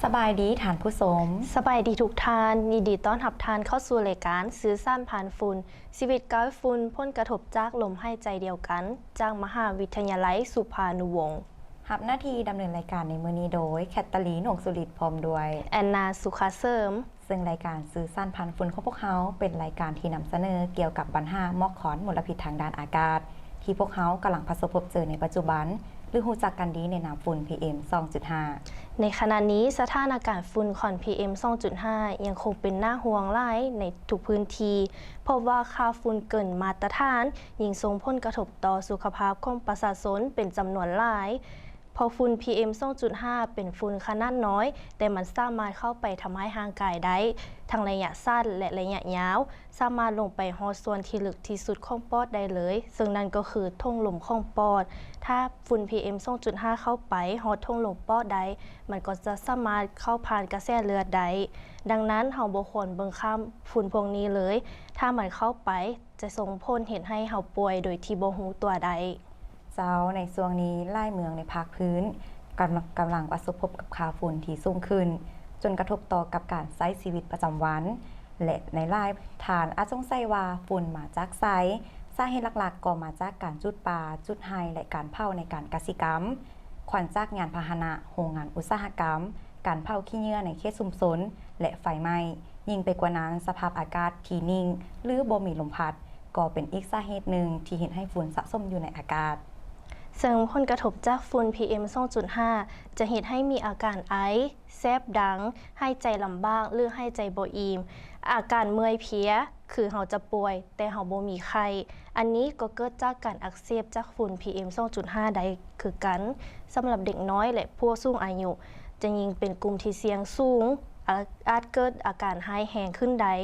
สบายดีฐานผู้ชมสบายดีทุกท่านยินดีต้อนรับท่านเข้าสู่รายการสื่อสารผ่านฝุ่นชีวิตก้าวฝุ่นพ้นกระทบจากลมหายใจเดียวกันจากมหาวิทยาลัยสุภานุวงศ์รับหน้าที่ดำเนินรายการในมื้อนี้โดยแคทเธอรีน หงสุริตพร้อมด้วยแอนนาสุขาเสริมซึ่งรายการสื่อสารผ่านฝุ่นของพวกเขาเป็นรายการที่นำเสนอเกี่ยวกับปัญหาหมอกควันมลพิษทางด้านอากาศที่พวกเขากำลังประสบพบเจอในปัจจุบันหรือรู้จักกันดีในนามฝุ่น PM 2.5 ในขณะนี้สถานการณ์ฝุ่นควัน PM 2.5 ยังคงเป็นหน้าห่วงหลายในทุกพื้นที่พบว่าค่าฝุ่นเกินมาตรฐานยิ่งส่งผลกระทบต่อสุขภาพของประชาชนเป็นจำนวนหลายพอฝุ่น PM 2.5 เป็นฝุ่นขนาดน้อยแต่มันสามารถเข้าไปทำให้ร่างกายได้ทั้งระยะสั้นและระยะยาวสามารถลงไปฮอดส่วนที่ลึกที่สุดของปอดได้เลยซึ่งนั่นก็คือท่งลมของปอดถ้าฝุ่น PM 2.5 เข้าไปฮอดท่งลมปอดได้มันก็จะสามารถเข้าผ่านกระแสเลือดได้ดังนั้นเฮาบ่ควรเบิ่งข้ามฝุ่นพวกนี้เลยถ้ามันเข้าไปจะส่งผลเห็นให้เฮาป่วยโดยที่บ่รู้ตัวได้เจ้าในช่วงนี้ไล่เมืองในภาคพื้นกำลังประสบพบกับค่าฝุ่นที่สูงขึ้นจนกระทบต่อกับการใช้ชีวิตประจำวันและในรายฐานอาจสงสัยว่าฝุ่นมาจากไสสาเหตุหลักๆก็มาจากการจุดป่าจุดไฮและการเผาในการกสิกรรมควันจากยานพาหนะโรงงานอุตสาหกรรมการเผาขี้เหงื่อในเขตชุมชนและไฟไหม้ยิ่งไปกว่านั้นสภาพอากาศที่นิ่งหรือบ่มีลมพัดก็เป็นอีกสาเหตุหนึ่งที่เห็นให้ฝุ่นสะสมอยู่ในอากาศซึ่งผลกระทบจากฝุ่น PM 2.5 จะเฮ็ดให้มีอาการไอแสบดังหายใจลำบากหรือหายใจบ่อิ่มอาการเมื่อยเพลียคือเฮาจะป่วยแต่เฮาบ่มีไข้อันนี้ก็เกิดจากการอักเสบจากฝุ่น PM 2.5 ได้คือกันสำหรับเด็กน้อยและผู้สูงอายุจะยิ่งเป็นกลุ่มที่เสี่ยงสูงอาจเกิดอาการหายแห้งขึ้นได้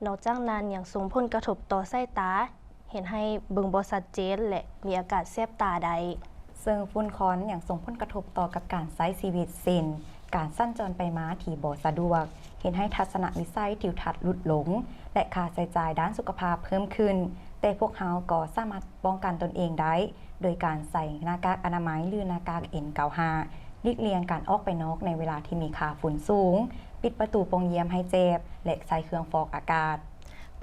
นอกจากนั้นยังส่งผลกระทบต่อสายตาเห็นให้เบิ่งบ่ชัดเจนและมีอาการแสบตาได้ซึ่งฝุ่นควันอย่างส่งผลกระทบต่อกับการใช้ชีวิตเช่นการสั้นจรไปมาที่บ่สะดวกเห็นให้ทัศนวิสัยทิวทัศน์หลุดหลงและค่าใช้จ่ายด้านสุขภาพเพิ่มขึ้นแต่พวกเขาก็สามารถป้องกันตนเองได้โดยการใส่หน้ากากอนามัยหรือหน้ากาก N95 หลีกเลี่ยงการออกไปนอกในเวลาที่มีค่าฝุ่นสูงปิดประตูโปร่งเยี่ยมให้เจ็บและใช้เครื่องฟอกอากาศ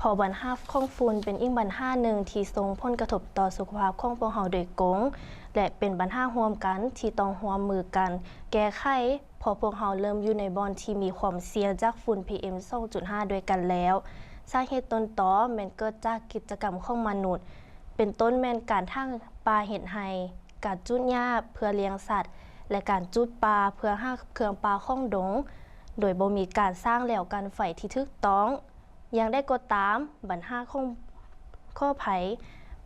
พอบัญหาของฝุ่นเป็นอีกบัญหาหนึ่งที่ส่งผลกระทบต่อสุขภาพของพวกเราโดยตรงและเป็นปัญหาร่วมกันที่ต้องร่วมมือกันแก้ไขพอพวกเราเริ่มอยู่ในบอนที่มีความเสี่ยงจากฝุ่น PM 2.5 ด้วยกันแล้วสาเหตุต้นตอแม่นเกิดจากกิจกรรมของมนุษย์เป็นต้นแม่นการทั้งป่าเห็ดไห้การจุดหญ้าเพื่อเลี้ยงสัตว์และการจุดปลาเพื่อหาเครื่องปลาของดงโดยบ่มีการสร้างแล้วกันไฟที่ถูกต้องยังได้ก็ตามบัญหาของข้อภัย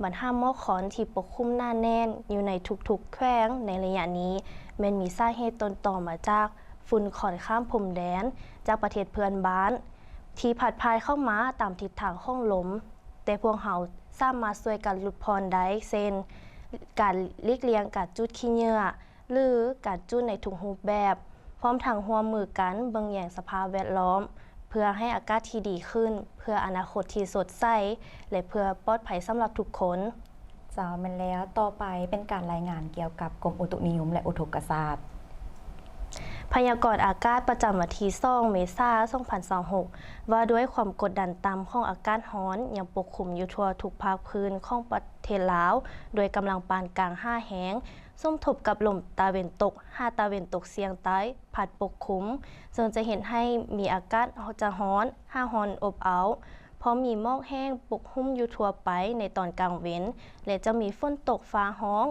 บัญหาหมอกควันที่ปกคลุมหน้าแน่นอยู่ในทุกๆแขวงในระยะนี้แม้นมีสาเหตุต้นตอมาจากฝุ่นควันข้ามพรมแดนจากประเทศเพื่อนบ้านที่พัดพายเข้ามาตามทิศทางของลมแต่พวกเขาสามารถช่วยกันลดพรได้เช่นการหลีกเลี่ยงการจุดขี้เหงื่อหรือการจุดในทุกรูปแบบพร้อมทั้งร่วมมือกันเบิ่งแยงสภาพแวดล้อมเพื่อให้อากาศที่ดีขึ้นเพื่ออนาคตที่สดใสและเพื่อปลอดภัยสำหรับทุกคนเจ้ามันแล้วต่อไปเป็นการรายงานเกี่ยวกับกรมอุตุนิยมและอุทกศาสตร์พยากรณ์อากาศประจำวันที่2 เมษายน 2026 ว่าด้วยความกดดันต่ำของอากาศร้อนยังปกคลุมอยู่ทั่วทุกภาคพื้นของประเทศลาวโดยกำลังปานกลาง5แหงสมทบกับลมตะวันตก5ตะวันตกเฉียงใต้พัดปกคลุมซึ่งจะเห็นให้มีอากาศจะร้อนร้อนอบอ้าวพร้อมมีหมอกแห้งปกคลุมอยู่ทั่วไปในตอนกลางวันและจะมีฝนตกฟ้าร้อง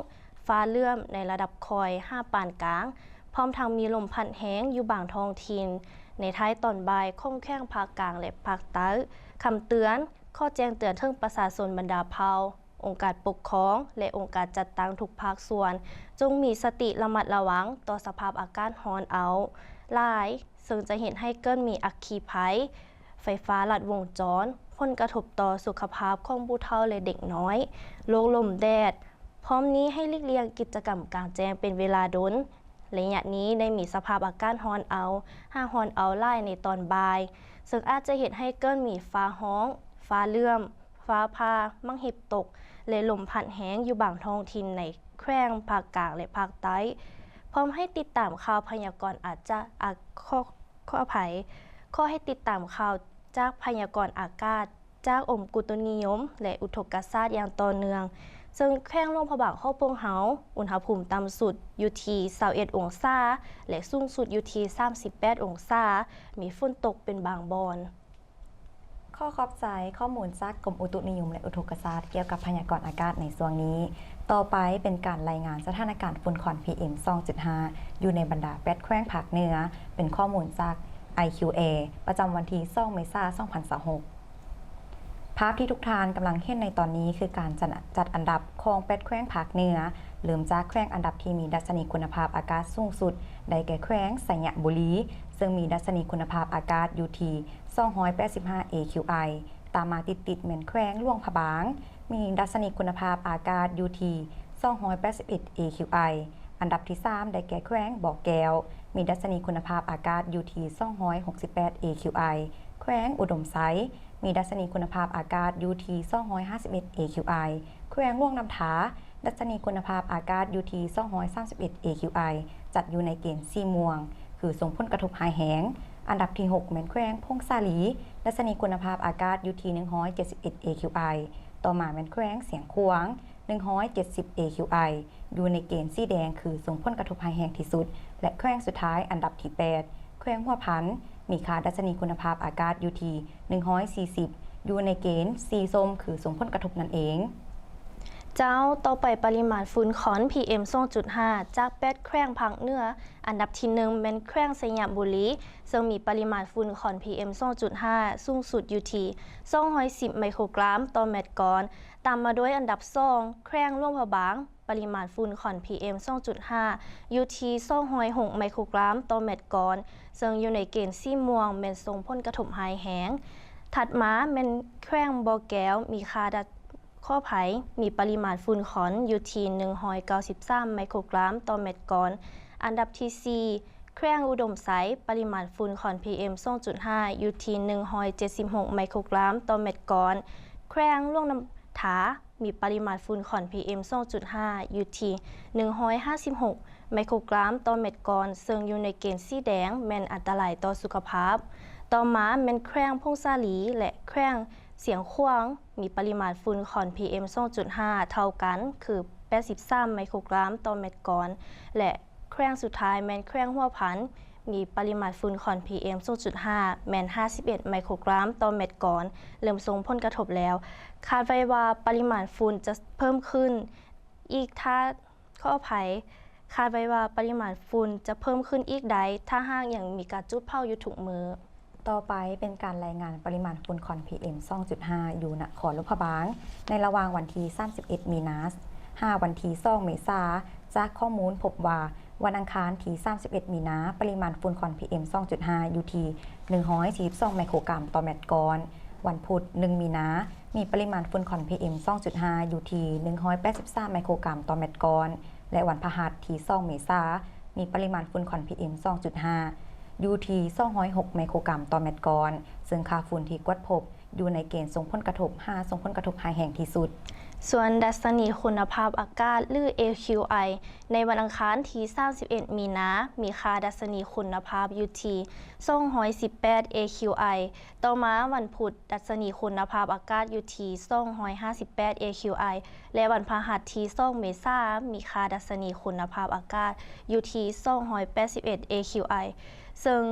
ฟ้าเลื่อมในระดับคอย5ปานกลางพร้อมทั้งมีลมพัดแห้งอยู่บางท้องถิ่นในท้ายตอนบ่ายคงแข้งภาคกลางและภาคใต้คำเตือนข้อแจ้งเตือนถึงประชาชนบรรดาเผ่าองค์การปกครองและองค์การจัดตั้งทุกภาคส่วนจงมีสติระมัดระวังต่อสภาพอากาศร้อนเอาหลายซึ่งจะเห็นให้เกิดมีอัคคีภัยไฟฟ้าลัดวงจรผลกระทบต่อสุขภาพของผู้เฒ่าและเด็กน้อยโรคลมแดดพร้อมนี้ให้หลีกเลี่ยงกิจกรรมกลางแจ้งเป็นเวลาดนระยะนี้ได้มีสภาพอากาศร้อนเอาร้อนเอาไล่ในตอนบ่ายซึ่งอาจจะเห็นให้เกิดมีฟ้าร้องฟ้าเลื่อมฟ้าผ่ามั่งเห็บตกและลมพัดแห้งอยู่บางท้องถิ่นในแขวงภาคกลางและภาคใต้ พร้อมให้ติดตามข่าวพยากรณ์ขออภัยข้อให้ติดตามข่าวจากพยากรณ์อากาศจากองค์อุตุนิยมและอุทกศาสตร์อย่างต่อเนื่องซึ่งแข้งลงพระบางเข้าโป่งเฮาอุณหภูมิต่ำสุดอยู่ที่21องศาและสูงสุดอยู่ที่38องศามีฝนตกเป็นบางบอนข้อขอบใจข้อมูลจากกรมอุตุนิยมและอุทกศาสตร์เกี่ยวกับพยากรณ์อากาศในช่วงนี้ต่อไปเป็นการรายงานสถานการณ์ฝุ่นควัน PM 2.5 อยู่ในบรรดา8แขวงภาคเหนือเป็นข้อมูลจาก IQA ประจำวันที่2เมษายน 2026 ภาพที่ทุกท่านกำลังเห็นในตอนนี้คือการจัดอันดับของ8แขวงภาคเหนือเริ่มจากแขวงอันดับที่มีดัชนีคุณภาพอากาศสูงสุดได้แก่แขวงสัญญบุรีซึ่งมีดัชนีคุณภาพอากาศอยู่ที่285 AQI ตามมาติดแม่นแขวงหลวงพระบางมีดัชนีคุณภาพอากาศอยู่ที่281 AQI อันดับที่3ได้แก่แขวงบ่อแก้วมีดัชนีคุณภาพอากาศอยู่ที่268 AQI แขวงอุดมไซมีดัชนีคุณภาพอากาศอยู่ที่251 AQI แขวงม่วงน้ำถาดัชนีคุณภาพอากาศอยู่ที่231 AQI จัดอยู่ในเกณฑ์สีม่วงคือส่งผลกระทบหายแห้งอันดับที่6แม่นแขวงพงสาลีดัชนีคุณภาพอากาศอยู่ที่171 AQI ต่อมาแม่นแขวงเสียงขวาง170 AQI อยู่ในเกณฑ์สีแดงคือส่งผลกระทบหายแห้งที่สุดและแขวงสุดท้ายอันดับที่8แขวงหัวพันมีค่าดัชนีคุณภาพอากาศอยู่ที่140อยู่ในเกณฑ์สีส้มคือส่งผลกระทบนั่นเองเจ้าต่อไปปริมาณฝุ่นคอน PM 2.5 จาก8แขวงภาคเหนืออันดับที่1เป็นแขวงสัญญบุรีซึ่งมีปริมาณฝุ่นคอน PM 2.5 สูงสุดอยู่ที่210ไมโครกรัมต่อเมตรกรตามมาด้วยอันดับ2แขวงหลวงพระบางปริมาณฝุ่นคอน PM 2.5 อยู่ที่206ไมโครกรัมต่อเมตรกรซึ่งอยู่ในเกณฑ์สีม่วงแม่นส่งผลกระทบหายแห้งถัดมาเป็นแขวงบ่อแก้วมีค่าข้อไผ่มีปริมาณฝุ่นคอนอยู่ที่193ไมโครกรัมต่อเมตรกรอันดับที่4แขวงอุดมไซปริมาณฝุ่นคอน PM 2.5 อยู่ที่176ไมโครกรัมต่อเมตรกรแขวงหลวงน้ำถามีปริมาณฝุ่นคอน PM 2.5 อยู่ที่156ไมโครกรัมต่อเมตรกรซึ่งอยู่ในเกณฑ์สีแดงแม่นอันตรายต่อสุขภาพต่อมาเป็นแขวงพงสาลีและแขวงเสียงขวางมีปริมาณฝุ่นคอน PM 2.5 เท่ากันคือ83ไมโครกรัมต่อเมตรกรและแขวงสุดท้ายแม่นแขวงหัวพันมีปริมาณฝุ่นคอน PM 2.5 แม่น51ไมโครกรัมต่อเมตรกรเริ่มส่งผลกระทบแล้วคาดไว้ว่าปริมาณฝุ่นจะเพิ่มขึ้นอีกถ้าข้ออภัยคาดไว้ว่าปริมาณฝุ่นจะเพิ่มขึ้นอีกใดถ้าหากยังมีการจุดเผาอยู่ทุกมื้อต่อไปเป็นการรายงานปริมาณฝุ่นควัน PM 2.5 อยู่นครหลวงพระบางในระหว่างวันที่31มีนาคม5วันที่2เมษายนจากข้อมูลพบว่าวันอังคารที่31มีนาคมปริมาณฝุ่นควัน PM 2.5 อยู่ที่142ไมโครกรัมต่อเมตรกรวันพุธ1มีนาคมมีปริมาณฝุ่นควัน PM 2.5 อยู่ที่183ไมโครกรัมต่อเมตรกรและวันพฤหัสที่2เมษายนมีปริมาณฝุ่นควัน PM 2.5อยู่ที่206ไมโครกรัมต่อเมตรกรซึ่งค่าฝุ่นที่กวดพบอยู่ในเกณฑ์ส่งผลกระทบส่งผลกระทบหายแห้งที่สุดส่วนดัชนีคุณภาพอากาศหรือ AQI ในวันอังคารที่31มีนาคมมีค่าดัชนีคุณภาพอยู่ที่218 AQI ต่อมาวันพุธดัชนีคุณภาพอากาศอยู่ที่258 AQI และวันพฤหัสที่2เมษายนมีค่าดัชนีคุณภาพอากาศอยู่ที่281 AQI ซึ่ง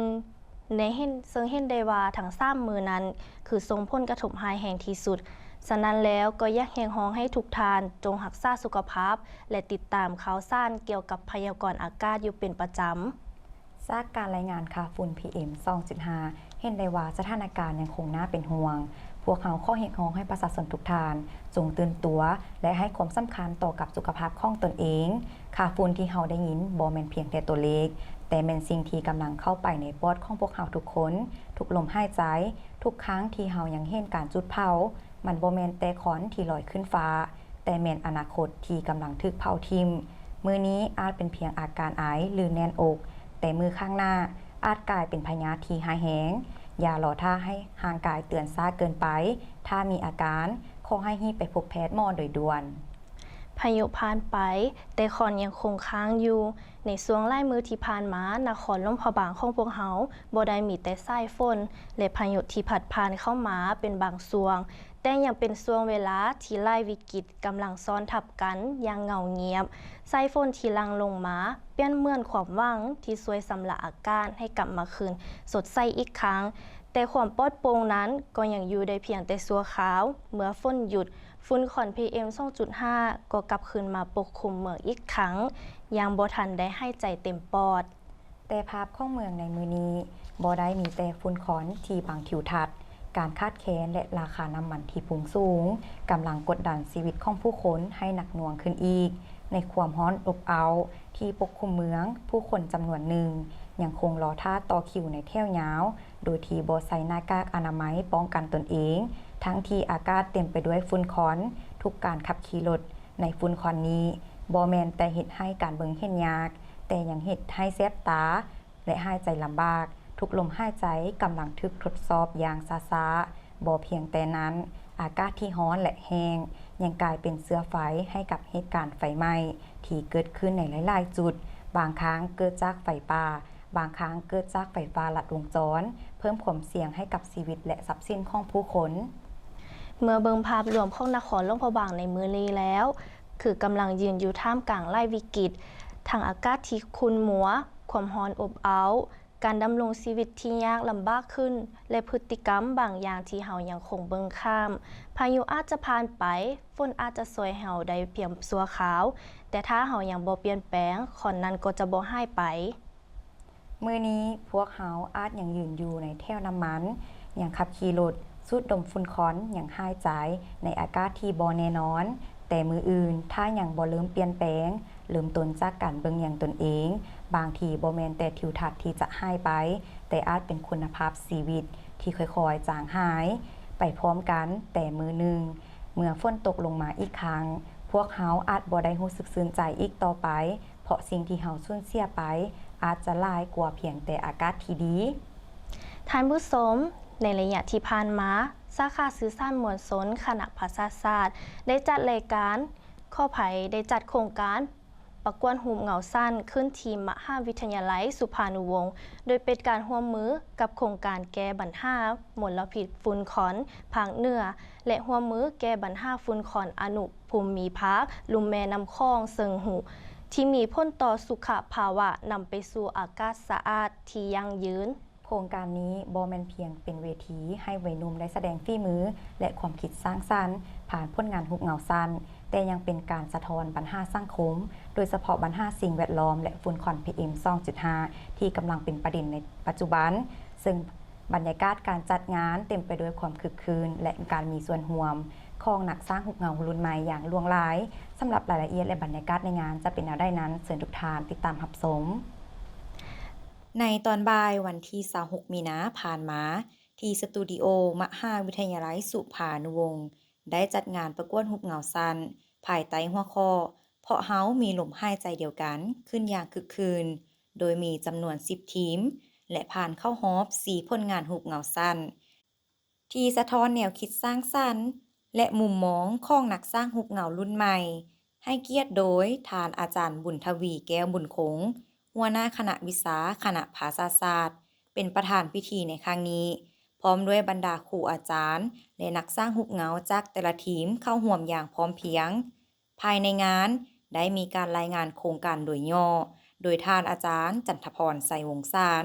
เห็นได้ว่าทั้ง3มื้อนั้นคือส่งผลกระทบหายแห้งที่สุดฉะนั้นแล้วก็อยากเรียกร้องให้ทุกท่านจงรักษาสุขภาพและติดตามข่าวสารเกี่ยวกับพยากรณ์อากาศอยู่เป็นประจำจากการรายงานค่าฝุ่น PM 2.5 เห็นได้ว่าสถานการณ์ยังคงน่าเป็นห่วงพวกเขาข้อเรียกร้องให้ประชาชนทุกท่านจงตื่นตัวและให้ความสำคัญต่อกับสุขภาพของตนเองค่าฝุ่นที่เฮาได้ยินบ่แม่นเพียงแต่ตัวเลขแต่เป็นสิ่งที่กำลังเข้าไปในปอดของพวกเราทุกคนทุกลมหายใจทุกครั้งที่เฮายังเห็นการจุดเผามันบ่แม่นแต่ขอนที่ลอยขึ้นฟ้าแต่แม่นอนาคตที่กำลังถึกเผาทิ่มมื้อนี้อาจเป็นเพียงอาการไอหรือแน่นอกแต่มือข้างหน้าอาจกลายเป็นพยาธิที่หายแห้งอย่ารอท่าให้ห่างกายเตือนซ่าเกินไปถ้ามีอาการขอให้รีบไปพบแพทย์หมอโดยด่วนพ พายุผ่านไปแต่คอนยังคงค้างอยู่ในช่วงไล่มือที่ผ่านมานครหลวงพระบางของพวกเฮาบ่ได้มีแต่สายฝนและพายุที่พัดผ่านเข้ามาเป็นบางช่วงแต่ยังเป็นช่วงเวลาที่ไล่วิกฤตกำลังซ้อนทับกันอย่างเหงาเงียบสายฝนที่หลั่งลงมาเปลี่ยนเหมือนความหวังที่ช่วยสำระอากาศให้กลับมาคืนสดใสอีกครั้งแต่ความปลอดโปร่งนั้นก็ยังอยู่ได้เพียงแต่ชั่วคราวเมื่อฝนหยุดฝุ่นควัน PM 2.5 ก็กลับคืนมาปกคลุมเมืองอีกครั้งยังบ่ทันได้ให้ใจเต็มปอดแต่ภาพของเมืองในมือนี้บ่ได้มีแต่ฝุ่นควันที่บังทิวทัศน์การคาดแค้นและราคาน้ำมันที่พุ่งสูงกำลังกดดันชีวิตของผู้คนให้หนักหน่วงขึ้นอีกในความร้อนอบอ้าวที่ปกคลุมเมืองผู้คนจำนวนหนึ่งยังคงรอท่าต่อคิวในแถวยาวโดยที่บ่ใส่หน้ากากอนามัยป้องกันตนเองทั้งที่อากาศเต็มไปด้วยฝุ่นควันทุกการขับขี่รถในฝุ่นควันนี้บ่แม่นแต่เฮ็ดให้การเบิ่งเห็นยากแต่ยังเฮ็ดให้แสบตาและหายใจลำบากทุกลมหายใจกำลังถูกทดสอบอย่างช้าๆบ่เพียงแต่นั้นอากาศที่ร้อนและแห้งยังกลายเป็นเชื้อไฟให้กับเหตุการณ์ไฟไหม้ที่เกิดขึ้นในหลายๆจุดบางครั้งเกิดจากไฟป่าบางครั้งเกิดจากไฟฟ้าลัดวงจรเพิ่มความเสี่ยงให้กับชีวิตและทรัพย์สินของผู้คนเมื่อเบิ่งภาพรวมของนครหลวงพระบางในมื้อนี้แล้วคือกำลังยืนอยู่ท่ามกลางไล่วิกฤตทางอากาศที่ขุ่นมัวความร้อนอบอ้าวการดำรงชีวิตที่ยากลำบากขึ้นและพฤติกรรมบางอย่างที่เฮายังคงเบิ่งข้ามพายุอาจจะผ่านไปฝนอาจจะช่วยเฮาได้เพียงชั่วคราวแต่ถ้าเฮายังบ่เปลี่ยนแปลงขอนนั้นก็จะบ่หายไปมื้อนี้พวกเฮาอาจยังยืนอยู่ในแถวน้ำมันยังขับขี่รถสูดดมฝุ่นควันยังหายใจในอากาศที่บ่แน่นอนแต่มืออื่นถ้ายังบ่เริ่มเปลี่ยนแปลงเริ่มต้นจากการเบิ่งอย่างตนเองบางทีบ่แม่นแต่ทิวทัศน์ที่จะหายไปแต่อาจเป็นคุณภาพชีวิตที่ค่อยๆจางหายไปพร้อมกันแต่มือหนึ่งเมื่อฝนตกลงมาอีกครั้งพวกเฮาอาจบ่ได้รู้สึกชื่นใจอีกต่อไปเพราะสิ่งที่เฮาสูญเสียไปอาจจะหลายกว่าเพียงแต่อากาศที่ดีท่านผู้ชมในระยะที่ผ่านมาสาขาสื่อสารมวลชนคณะภาษาศาสตร์ได้จัดรายการข้อไผได้จัดโครงการประกวดหูปเหงาสั้นขึ้นที่มหาวิทยาลัยสุภานุวงศ์โดยเป็นการร่วมมือกับโครงการแก้ปัญหามลพิษฝุ่นควันภาคเหนือและร่วมมือแก้ปัญหาฝุ่นควันอนุภูมิภาคลุ่มแม่น้ำคลองเซิงหูที่มีผลต่อสุขภาวะนำไปสู่อากาศสะอาดที่ยั่งยืนโครงการนี้บ่แม่นเพียงเป็นเวทีให้วัยหนุ่มได้แสดงฝีมือและความคิดสร้างสรรค์ผ่านผลงานรูปเงาสั้นแต่ยังเป็นการสะท้อนปัญหาสังคมโดยเฉพาะปัญหาสิ่งแวดล้อมและฝุ่นควัน PM 2.5 ที่กำลังเป็นประเด็นในปัจจุบันซึ่งบรรยากาศการจัดงานเต็มไปด้วยความคึกคืนและการมีส่วนร่วมของนักสร้างรูปเงารุ่นใหม่อย่างล่วงหลายสำหรับรายละเอียดและบรรยากาศในงานจะเป็นแนวใดนั้นเชิญทุกท่านติดตามรับชมในตอนบ่ายวันที่26มีนาผ่านมาที่สตูดิโอมหาวิทยาลัยสุภานุวงศ์ได้จัดงานประกวดรูปเงาสั้นภายใต้หัวข้อเพราะเฮามีลมหายใจเดียวกันขึ้นอย่างคึกคืนโดยมีจำนวน10ทีมและผ่านเข้ารอบ4ผลงานรูปเงาสั้นที่สะท้อนแนวคิดสร้างสรรค์และมุมมองของนักสร้างรูปเงารุ่นใหม่ให้เกียรติโดยท่านอาจารย์บุญทวีแก้วบุญคงหัวหน้าคณะวิชาคณะภาษาศาสตร์เป็นประธานพิธีในครั้งนี้พร้อมด้วยบรรดาครูอาจารย์และนักสร้างรูปเงาจากแต่ละทีมเข้าร่วมอย่างพร้อมเพรียงภายในงานได้มีการรายงานโครงการโดยย่อโดยท่านอาจารย์จันทพรไสวงศ์สาร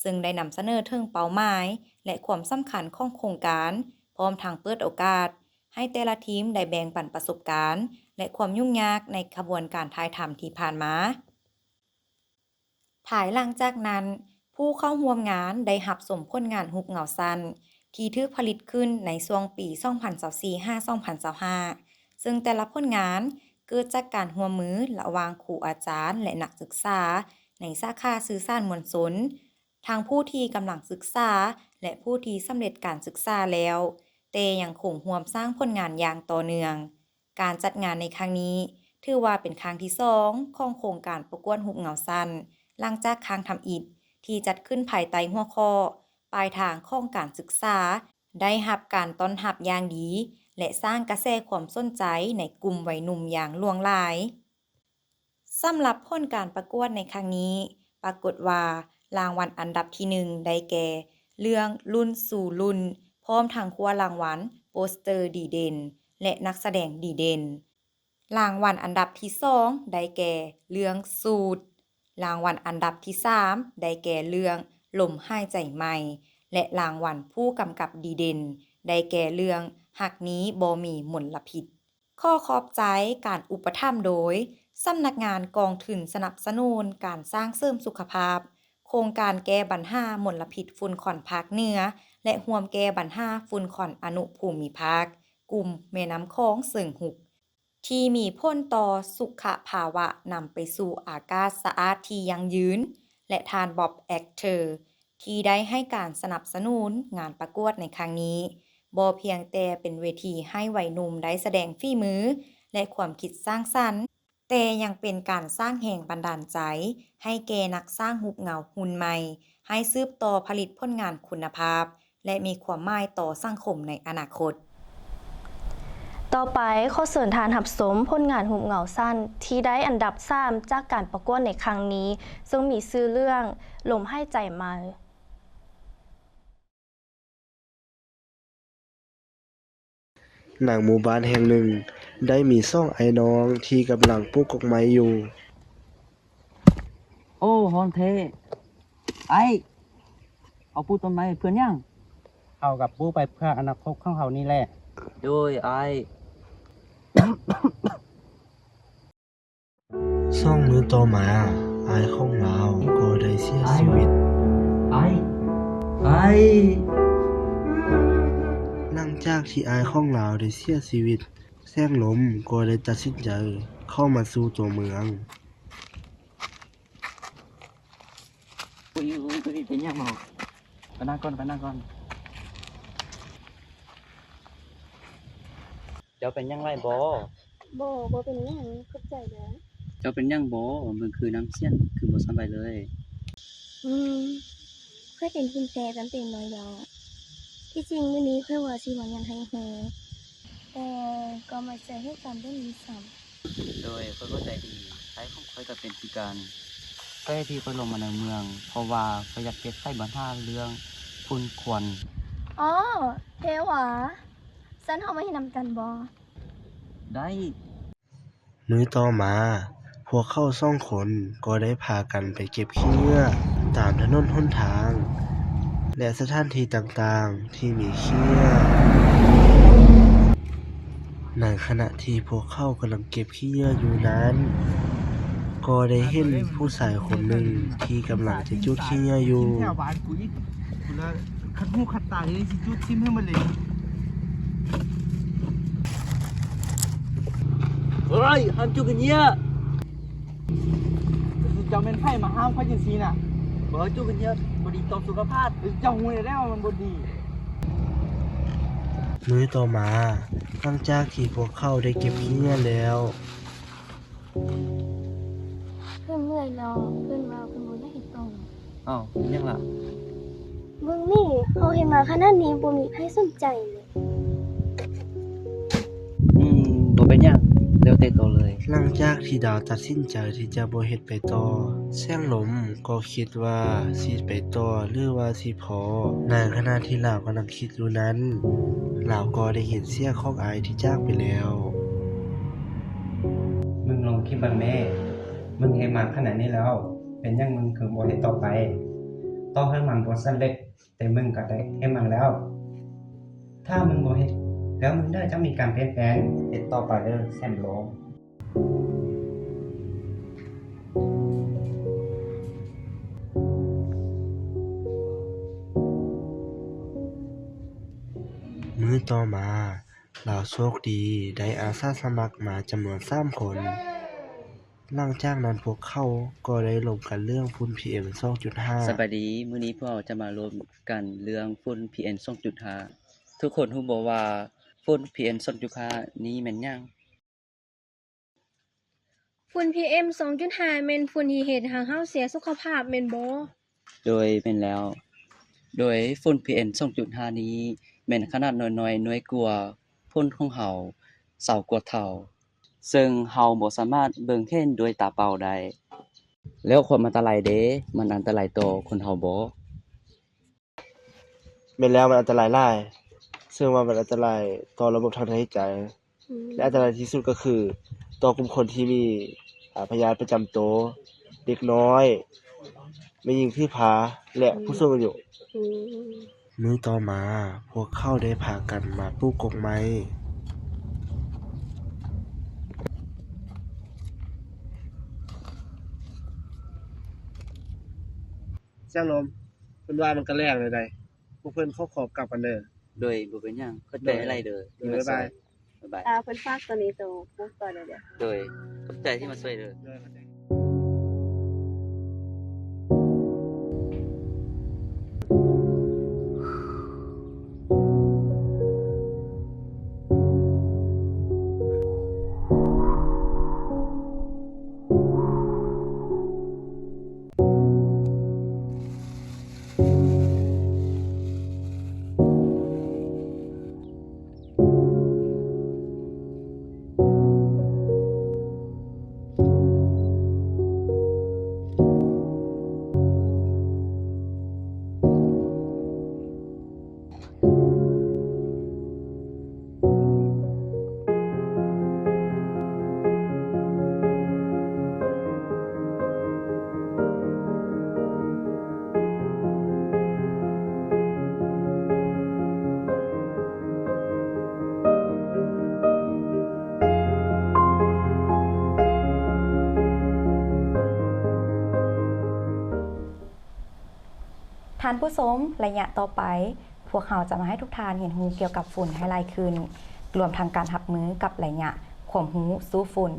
ซึ่งได้นำเสนอถึงเป้าหมายและความสำคัญของโครงการพร้อมทางเปิดโอกาสให้แต่ละทีมได้แบ่งปันประสบการณ์และความยุ่งยากในกระบวนการถ่ายทำที่ผ่านมาภายหลังจากนั้นผู้เข้าร่วมงานได้รับชมผลงานรูปเงาสั้นที่ถูกผลิตขึ้นในช่วงปี 2024-2025 ซึ่งแต่ละผลงานเกิดจากการร่วมมือระหว่างครูอาจารย์และนักศึกษาในสาขาสื่อสารมวลชนทั้งผู้ที่กำลังศึกษาและผู้ที่สำเร็จการศึกษาแล้วแต่ยังคงร่วมสร้างผลงานอย่างต่อเนื่องการจัดงานในครั้งนี้ถือว่าเป็นครั้งที่2ของโครงการประกวดรูปเงาสั้นหลังจากครั้งทำอิฐที่จัดขึ้นภายใต้หัวข้อปลายทางของการศึกษาได้รับการต้อนรับอย่างดี และสร้างกระแสความสนใจในกลุ่มวัยหนุ่มอย่างหลวงหลายสำหรับผลการประกวดในครั้งนี้ปรากฏว่ารางวัลอันดับที่1ได้แก่เรื่องรุ่นสู่รุ่นพร้อมทั้งคว้ารางวัลโปสเตอร์ดีเด่นและนักแสดงดีเด่นรางวัลอันดับที่2ได้แก่เรื่องสูตรรางวัลอันดับที่3ได้แก่เรื่องลมหายใจใหม่และรางวัลผู้กำกับดีเด่นได้แก่เรื่องหักนี้บ่มีมลพิษขอขอบใจการอุปถัมภ์โดยสำนักงานกองทุนสนับสนุนการสร้างเสริมสุขภาพโครงการแก้ปัญหามลพิษฝุ่นควันภาคเหนือและร่วมแก้ปัญหาฝุ่นควันอนุภูมิภาคกลุ่มแม่น้ำคลองเสิงหุกที่มีผลต่อสุขภาวะนำไปสู่อากาศสะอาดที่ยั่งยืนและทานบ๊อบแอคเตอร์ที่ได้ให้การสนับสนุนงานประกวดในครั้งนี้บ่เพียงแต่เป็นเวทีให้วัยหนุ่มได้แสดงฝีมือและความคิดสร้างสรรค์แต่ยังเป็นการสร้างแรงบันดาลใจให้แก่นักสร้างรูปเงาหุ่นใหม่ให้สืบต่อผลิตผลงานคุณภาพและมีความหมายต่อสังคมในอนาคตต่อไปขอเชิญทานหับสมผลงานหุบเหงาสั้นที่ได้อันดับ3จากการประกวดในครั้งนี้ซึ่งมีชื่อเรื่องลมหายใจมาหนังหมู่บ้านแห่งหนึ่งได้มี2ไอ้น้องที่กำลังปลูกกกไม้อยู่ โอ้ฮอนเทไอเอาปลูกต้นไม้เพื่อนยัง เอากับปูไปเพื่ออนาคตของเขานี่แหละ โดยไอ 2 มื้อต่อมาอายของเราก็ได้เสียชีวิต ไอ หลังจากที่อายของเราได้เสียชีวิตแสงลมก็ได้ตัดสินใจเข้ามาสู่ตัวเมือง อุ้ยเป็นยังเมาไปนั่งก่อนเจ้าเป็นยังไรบ่ บ่เป็นหยังเข้าใจแล้ว เจ้าเป็นยังบ่มึงคือน้ำเสี้ยนคือบ่สำบายเลย ค่อยเป็นภูมิแพ้จำเป็นน้อยดอกที่จริงมื้อนี้ค่อยว่าสิมายันให้ฮู้แต่ก็มาเจอเหตุการณ์เรื่องนี้ซ้ำ โดยค่อยเข้าใจดีใช้ของค่อยก็เป็นพิการค่อยที่ค่อยลงมาในเมือง เพราะว่าค่อยอยากเก็บไข้บันทาเรื่องฝุ่นควัน อ๋อเทหวาซันเฮามาเฮ็ดนำกันบ่ ได้ มื้อต่อมาพวกเขา2 คนก็ได้พากันไปเก็บขี้เหงื่อตามถนนหนทาง และสถานที่ต่างๆที่มีขี้เหงื่อในขณะที่พวกเขากำลังเก็บขี้เหงื่ออยู่นั้นก็ได้เห็นผู้ชายคนหนึ่งที่กำลังจะจุดขี้เหงื่ออยู่ แถวบ้านกูอีกกูแล้วคัดหูคัดตาเลยสิจุดทิ่มให้มันเลยเฮ้ยห้ามจุกกันเงี้ย เจ้าเป็นไผ่มาห้ามเขาจังซี่น่ะ บ่จุกกันเงี้ยบ่ดีต่อสุขภาพ เจ้าหูได้แล้วมันบ่ดี มื้อต่อมาหลังจากที่พวกเขาได้เก็บขี้เหงื่อแล้ว เพิ่นเมื่อยแล้วเพิ่นว่าเพิ่นบ่ได้เฮ็ดต่อ อ้าวเป็นยังล่ะ เบิ่งนี่เฮาเฮ็ดมาขนาดนี้บ่มีไผสนใจเลย บ่เป็นยังเร็วเตะโตเลย หลังจากที่ดาวตัดสินใจที่จะบ่เฮ็ดไปต่อแสงลมก็คิดว่าสิไปต่อหรือว่าสิพอในขณะที่ลาวกำลังคิดอยู่นั้นลาวก็ได้เห็นเสียงของอายที่จากไปแล้ว มึงลองคิดบังแม่มึงเฮ็ดมาขนาดนี้แล้ว เป็นยังมึงคือบ่เฮ็ดต่อไปต่อให้มันบ่สำเร็จแต่มึงก็ได้เฮ็ดมันแล้ว ถ้ามึงบ่เฮ็ดแล้วมึงได้จะมีการเปลี่ยนแปลงเฮ็ดต่อไปเด้อแซมโลง มื้อต่อมาลาวโชคดีได้อาสาสมัครมาจำนวน3 คน หลังจากนั้นพวกเขาก็ได้ลงกันเรื่องฝุ่น PM 2.5 สบายดีมื้อนี้พวกเราจะมารวมกันเรื่องฝุ่น PM 2.5 ทุกคนรู้บ่ว่าฝุ่น PM 2.5 นี้แม่นหยัง ฝุ่น PM 2.5 แม่นฝุ่นที่เฮ็ดให้เฮาเสียสุขภาพแม่นบ่ โดยแม่นแล้ว โดยฝุ่น PM 2.5 นี้แม่นขนาดน้อยๆน้อยกว่าพ คนของเฮา20กว่าเท่าซึ่งเฮาบ่สามารถเบิ่งเห็นด้วยตาเปล่าได้แล้วความอันตรายเด้มันอันตรายต่อคนเฮาบ่ แม่นแล้วมันอันตรายหลายซึ่งว่ามันอันตรายต่อระบบทางเดินหายใจ และอันตรายที่สุดก็คือต่อกลุ่มคนที่มีพยาธิประจำตัวเด็กน้อยแม่หญิงที่ผาและผู้สูงอายุมื้อต่อมาพวกเขาได้พากันมาปลูกกงไม้เสียงลมเพิ่นว่ามันก็แรงเลยได้พวกเพิ่นขอกลับกันเด้อ โดยบ่เป็นหยังเข้าใจอะไรเด้อที่มา บ๊าย ช่ว บาย ย บ๊ายบาย เพิ่นฝากตัวนี้ตัวปุ๊บก่อนเดี๋ยว โดยเข้าใจที่มาช่วยเด้อ ท่านผู้ชมระยะต่อไป พวกเราจะมาให้ทุกท่านเห็นรู้เกี่ยวกับฝุ่นให้หลายขึ้น รวมทั้งการรับมือกับระยะความรู้สู้ฝุ่น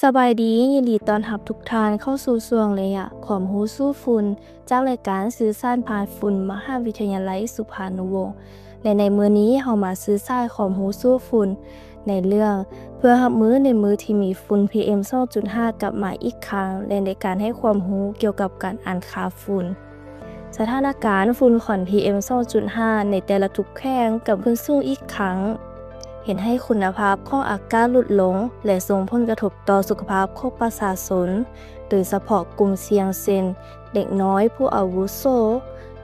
สบายดียินดีต้อนรับทุกท่านเข้าสู่ช่วงระยะความรู้สู้ฝุ่นจากรายการสื่อสารผ่านฝุ่นมหาวิทยาลัยสุภานุวงศ์และในมื้อนี้เฮามาสื่อสารความรู้สู้ฝุ่นในเรื่องเพื่อรับมือในมื้อที่มีฝุ่น PM 2.5 กลับมาอีกครั้งและในการให้ความรู้เกี่ยวกับการอ่านค่าฝุ่นสถานการณ์ฝุ่นของ PM 2.5 ในแต่ละทุกแห่งกับขึ้นสูงอีกครั้งเห็นให้คุณภาพของอากาศลดลงและส่งผลกระทบต่อสุขภาพของประชาชนโดยเฉพาะกลุ่มเสี่ยงเช่นเด็กน้อยผู้อาวุโส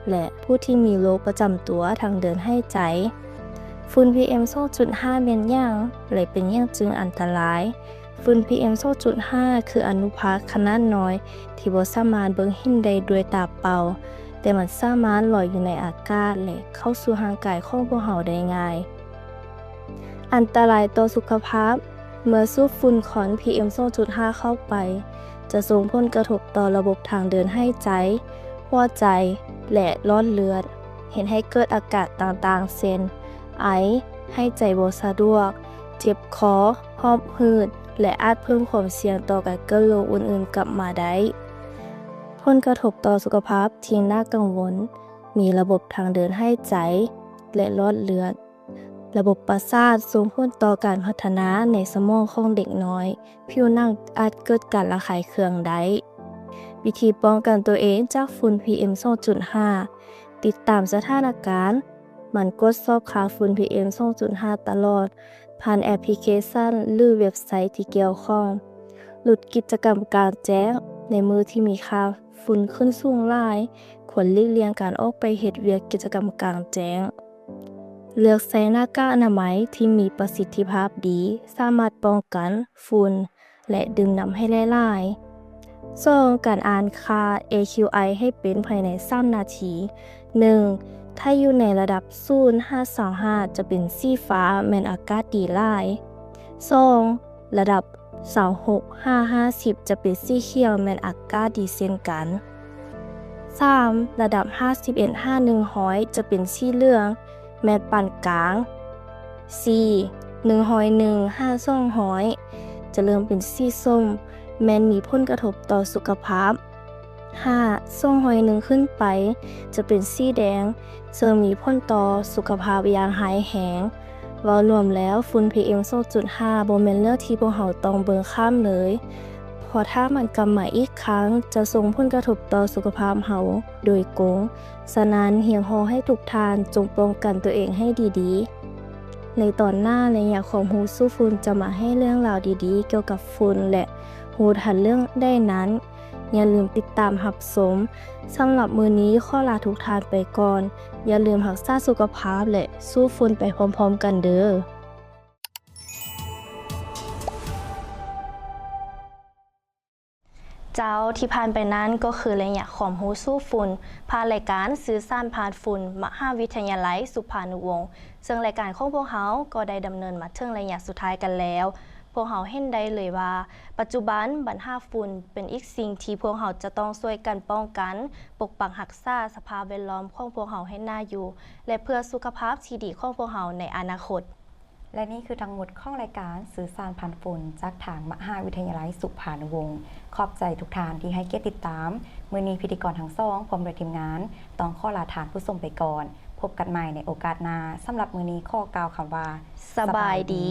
และผู้ที่มีโรคประจำตัวทางเดินหายใจฝุ่น PM 2.5 เป็นหยังและเป็นหยังจึงอันตรายฝุ่น PM 2.5 คืออนุภาคขนาดน้อยที่บ่สามารถเบิ่งเห็นได้ด้วยตาเปล่าแต่มันสามารถลอยอยู่ในอากาศและเข้าสู่ร่างกายของพวกเราได้ง่ายอันตรายต่อสุขภาพเมื่อสูดฝุ่นของ PM 2.5 เข้าไปจะส่งผลกระทบต่อระบบทางเดินหายใจหัวใจและหลอดเลือดเห็นให้เกิดอาการต่างๆเช่นไอหายใจบ่สะดวกเจ็บคอหอบหืดและอาจเพิ่มความเสี่ยงต่อการเกิดโรคอื่นๆกลับมาได้ผลกระทบต่อสุขภาพที่น่ากังวลมีระบบทางเดินหายใจและหลอดเลือดระบบประสาทส่งผลต่อการพัฒนาในสมองของเด็กน้อยผิวหนังอาจเกิดการระคายเคืองได้วิธีป้องกันตัวเองจากฝุ่น PM 2.5 ติดตามสถานการณ์มันกดสอบค่าฝุ่น PM 2.5 ตลอดผ่านแอปพลิเคชันหรือเว็บไซต์ที่เกี่ยวข้องหลุดกิจกรรมกลางแจ้งในมือที่มีค่าฝุ่นขึ้นสูงหลายควรหลีกเลี่ยงการออกไปเฮ็ดเวียกกิจกรรมกลางแจ้งเลือกใส่หน้ากากอนามัยที่มีประสิทธิภาพดีสามารถป้องกันฝุ่นและดึงน้ำให้หลายๆ 2. การอ่านค่า AQI ให้เป็นภายใน3นาที 1. ถ้าอยู่ในระดับ0-525จะเป็นสีฟ้าแม่นอากาศดีหลาย 2. ระดับ26-550จะเป็นสีเขียวแม่นอากาศดีเช่นกัน 3. ระดับ51-5100จะเป็นสีเหลืองแม่นปานกลาง 4. 101-5200จะเริ่มเป็นสีส้มแม้นมีผลกระทบต่อสุขภาพ 5. 201ขึ้นไปจะเป็นสีแดงซึ่งมีผลต่อสุขภาพอย่างร้ายแรงเว้ารวมแล้วฝุ่น PM 2.5 บ่แม่นเรื่องที่พวกเราต้องเบิ่งข้ามเลย เพ เพราะถ้ามันกลับมาอีกครั้งจะส่งผลกระทบต่อสุขภาพเฮาโดยกงฉะนั้นเฮียงฮอให้ทุกท่านจงป้องกันตัวเองให้ดีๆในตอนหน้าในอยากของฮูสู้ฝุ่นจะมาให้เรื่องราวดีๆเกี่ยวกับฝุ่นและฮูทันเรื่องได้นั้นอย่าลืมติดตามรับชมสำหรับมื้อนี้ขอลาทุกท่านไปก่อนอย่าลืมรักษาสุขภาพและสู้ฝุ่นไปพร้อมๆกันเด้อเจ้าที่ผ่านไปนั้นก็คือระยะของฮูสู้ฝุ่นผ่านรายการสื่อสารผ่านฝุ่นมหาวิทยาลัยสุภานุวงศ์ซึ่งรายการของพวกเขาก็ได้ดำเนินมาถึงระยะสุดท้ายกันแล้วพวกเขาเห็นได้เลยว่าปัจจุบันปัญหาฝุ่นเป็นอีกสิ่งที่พวกเขาจะต้องช่วยกันป้องกันปกปักรักษาสภาพแวดล้อมของพวกเขาให้น่าอยู่และเพื่อสุขภาพที่ดีของพวกเขาในอนาคตและนี่คือทั้งหมดของรายการสื่อสารผ่านฝุ่นจากทางมหาวิทยาลัยสุภานุวงศ์ขอบใจทุกท่านที่ให้เกียรติติดตามมื้อนี้พิธีกรทั้งสองพร้อมด้วยทีมงานต้องขอลาทานผู้ชมไปก่อนพบกันใหม่ในโอกาสหน้าสำหรับมื้อนี้ขอกล่าวคำว่าสบายดี